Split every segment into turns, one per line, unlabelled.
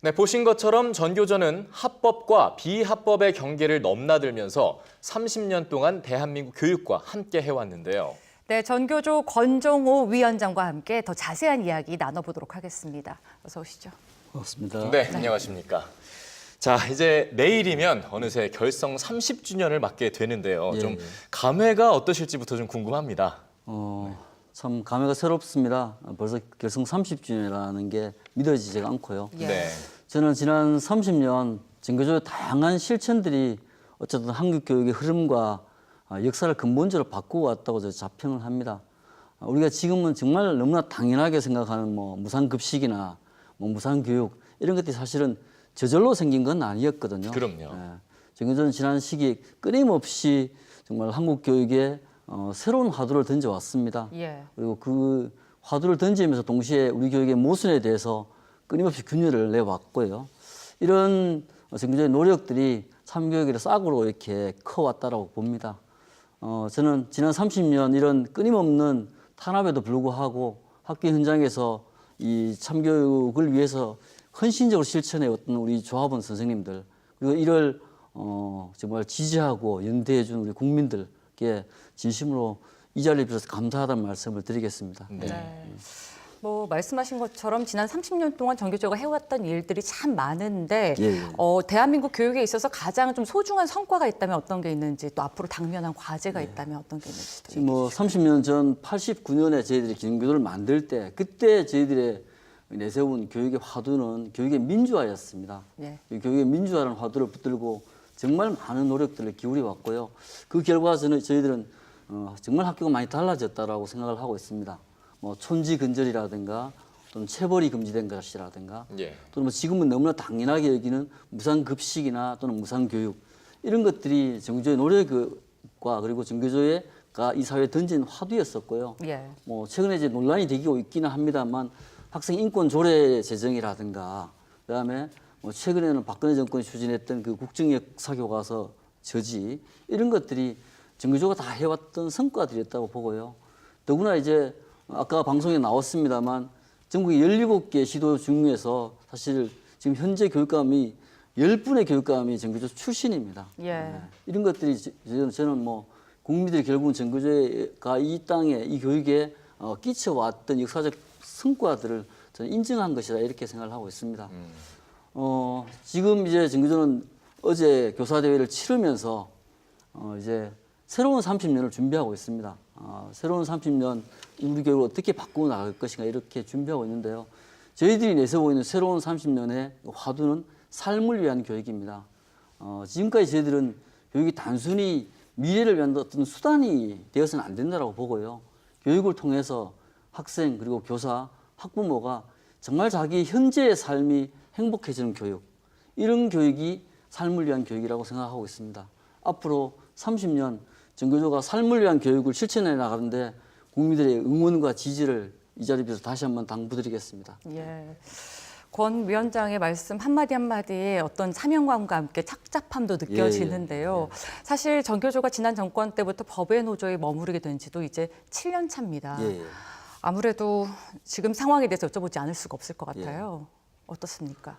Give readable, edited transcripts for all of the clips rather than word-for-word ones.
네, 보신 것처럼 전교조는 합법과 비합법의 경계를 넘나들면서 30년 동안 대한민국 교육과 함께 해왔는데요.
네, 전교조 권정호 위원장과 함께 더 자세한 이야기 나눠보도록 하겠습니다. 어서 오시죠.
고맙습니다.
네, 안녕하십니까. 자, 이제 내일이면 어느새 결성 30주년을 맞게 되는데요. 좀 감회가 어떠실지부터 좀 궁금합니다.
참 감회가 새롭습니다. 벌써 결성 30주년이라는 게 믿어지지가 않고요.
예.
네.
저는 지난 30년 전교조의 다양한 실천들이 어쨌든 한국 교육의 흐름과 역사를 근본적으로 바꾸어 왔다고 저는 자평을 합니다. 우리가 지금은 정말 너무나 당연하게 생각하는 무상급식이나 무상교육 이런 것들이 사실은 저절로 생긴 건 아니었거든요.
그럼요.
전교조는 지난 시기 끊임없이 정말 한국 교육에 새로운 화두를 던져왔습니다.
예.
그리고 그 화두를 던지면서 동시에 우리 교육의 모순에 대해서 끊임없이 균열을 내왔고요. 이런 전교조의 노력들이 참교육의 싹으로 이렇게 커왔다라고 봅니다. 저는 지난 30년 이런 끊임없는 탄압에도 불구하고 학교 현장에서 이 참교육을 위해서 헌신적으로 실천해왔던 우리 조합원 선생님들 그리고 이를 정말 지지하고 연대해준 우리 국민들께 진심으로 이 자리에 비해서 감사하다는 말씀을 드리겠습니다.
네. 뭐 말씀하신 것처럼 지난 30년 동안 전교조가 해왔던 일들이 참 많은데 대한민국 교육에 있어서 가장 좀 소중한 성과가 있다면 어떤 게 있는지 또 앞으로 당면한 과제가 있다면 어떤 게 있는지 또
지금 30년 전 89년에 저희들이 기능교도를 만들 때 그때 저희들의 내세운 교육의 화두는 교육의 민주화였습니다.
예.
교육의 민주화라는 화두를 붙들고 정말 많은 노력들을 기울여 왔고요. 그 결과 저희들은 정말 학교가 많이 달라졌다라고 생각을 하고 있습니다. 촌지 근절이라든가 또는 체벌이 금지된 것이라든가 또는 지금은 너무나 당연하게 여기는 무상급식이나 또는 무상교육 이런 것들이 전교조의 노력과 그리고 전교조가 이 사회에 던진 화두였었고요.
예.
최근에 이제 논란이 되고 있기는 합니다만 학생 인권 조례 제정이라든가 그다음에 최근에는 박근혜 정권이 추진했던 그 국정역 사교과서 저지 이런 것들이 전교조가 다 해왔던 성과들이었다고 보고요. 더구나 이제 아까 방송에 나왔습니다만 전국의 17개 시도 중에서 사실 지금 현재 교육감이 10분의 교육감이 전교조 출신입니다.
예.
이런 것들이 저는 국민들이 결국은 전교조가 이 땅에 이 교육에 끼쳐왔던 역사적 성과들을 저는 인정한 것이다 이렇게 생각을 하고 있습니다. 지금 이제 전교조는 어제 교사대회를 치르면서 이제 새로운 30년을 준비하고 있습니다. 새로운 30년 우리 교육을 어떻게 바꾸어 나갈 것인가 이렇게 준비하고 있는데요. 저희들이 내세우고 있는 새로운 30년의 화두는 삶을 위한 교육입니다. 지금까지 저희들은 교육이 단순히 미래를 위한 어떤 수단이 되어서는 안 된다고 보고요. 교육을 통해서 학생 그리고 교사, 학부모가 정말 자기 현재의 삶이 행복해지는 교육 이런 교육이 삶을 위한 교육이라고 생각하고 있습니다. 앞으로 30년 전교조가 삶을 위한 교육을 실천해 나가는데 국민들의 응원과 지지를 이 자리에서 다시 한번 당부드리겠습니다.
예. 권 위원장의 말씀 한마디 한마디에 어떤 사명감과 함께 착잡함도 느껴지는데요. 사실 전교조가 지난 정권 때부터 법의 노조에 머무르게 된 지도 이제 7년 차입니다. 아무래도 지금 상황에 대해서 여쭤보지 않을 수가 없을 것 같아요. 어떻습니까?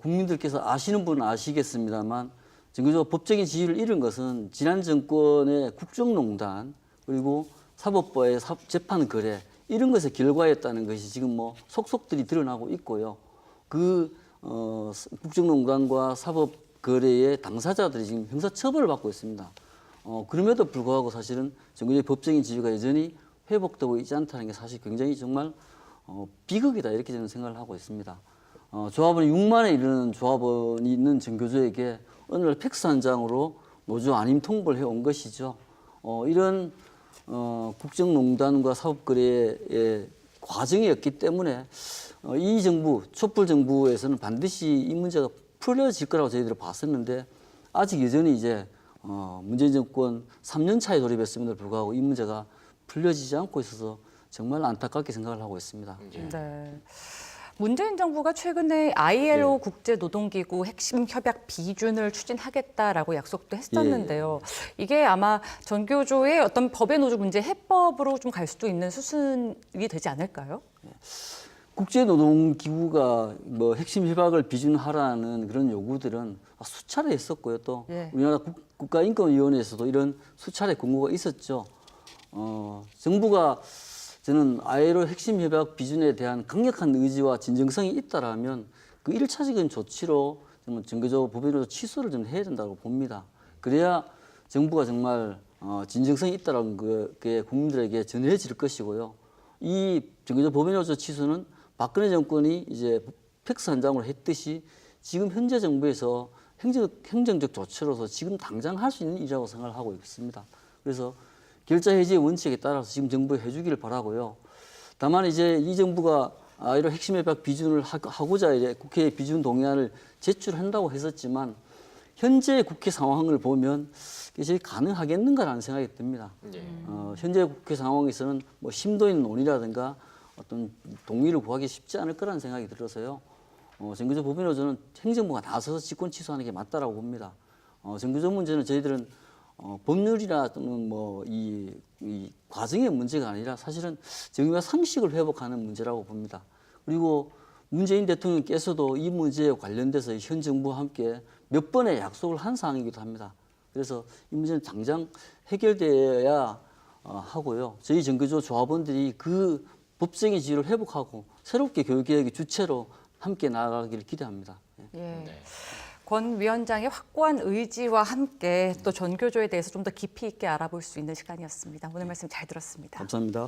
국민들께서 아시는 분은 아시겠습니다만 전교조가 법적인 지위를 잃은 것은 지난 정권의 국정농단 그리고 사법부의 재판 거래 이런 것의 결과였다는 것이 지금 속속들이 드러나고 있고요. 그 국정농단과 사법 거래의 당사자들이 지금 형사 처벌을 받고 있습니다. 그럼에도 불구하고 사실은 전교조의 법적인 지위가 여전히 회복되고 있지 않다는 게 사실 굉장히 정말 비극이다 이렇게 저는 생각을 하고 있습니다. 조합원이 6만에 이르는 조합원이 있는 전교조에게 어느 날 팩스 한 장으로 노조 안임 통보를 해온 것이죠. 이런 국정농단과 사법거래의 과정이었기 때문에 이 정부, 촛불 정부에서는 반드시 이 문제가 풀려질 거라고 저희들이 봤었는데 아직 여전히 이제 문재인 정권 3년 차에 돌입했음에도 불구하고 이 문제가 풀려지지 않고 있어서 정말 안타깝게 생각을 하고 있습니다.
네. 문재인 정부가 최근에 ILO 국제노동기구 핵심 협약 비준을 추진하겠다라고 약속도 했었는데요. 이게 아마 전교조의 어떤 법의 노조 문제 해법으로 좀 갈 수도 있는 수순이 되지 않을까요?
국제노동기구가 뭐 핵심 협약을 비준하라는 그런 요구들은 수차례 했었고요. 또
예.
우리나라 국가인권위원회에서도 이런 수차례 권고가 있었죠. 정부가 저는 ILO 핵심 협약 비준에 대한 강력한 의지와 진정성이 있다라면 그 1차적인 조치로 정말 정교조 법인으로 취소를 좀 해야 된다고 봅니다. 그래야 정부가 정말 진정성이 있다라는 게 국민들에게 전해질 것이고요. 이 정교조 법인으로서 취소는 박근혜 정권이 이제 팩스 한 장으로 했듯이 지금 현재 정부에서 행정적 조치로서 지금 당장 할 수 있는 일이라고 생각을 하고 있습니다. 그래서 결자 해지의 원칙에 따라서 지금 정부에 해주기를 바라고요. 다만 이제 이 정부가 이런 핵심 협약 비준을 하고자 이제 국회에 비준 동의안을 제출한다고 했었지만 현재 국회 상황을 보면 이게 가능하겠는가라는 생각이 듭니다. 현재 국회 상황에서는 뭐 심도 있는 논의라든가 어떤 동의를 구하기 쉽지 않을 거라는 생각이 들어서요. 정교조 법인으로 저는 행정부가 나서서 직권 취소하는 게 맞다라고 봅니다. 정교조 문제는 저희들은 법률이나 또는 뭐 이 과정의 문제가 아니라 사실은 정의와 상식을 회복하는 문제라고 봅니다. 그리고 문재인 대통령께서도 이 문제에 관련돼서 현 정부와 함께 몇 번의 약속을 한 사항이기도 합니다. 그래서 이 문제는 당장 해결되어야 하고요. 저희 정교조 조합원들이 그 법적인 지위를 회복하고 새롭게 교육개혁의 주체로 함께 나아가기를 기대합니다.
예.
네.
권 위원장의 확고한 의지와 함께 또 전교조에 대해서 좀 더 깊이 있게 알아볼 수 있는 시간이었습니다. 오늘 말씀 잘 들었습니다.
감사합니다.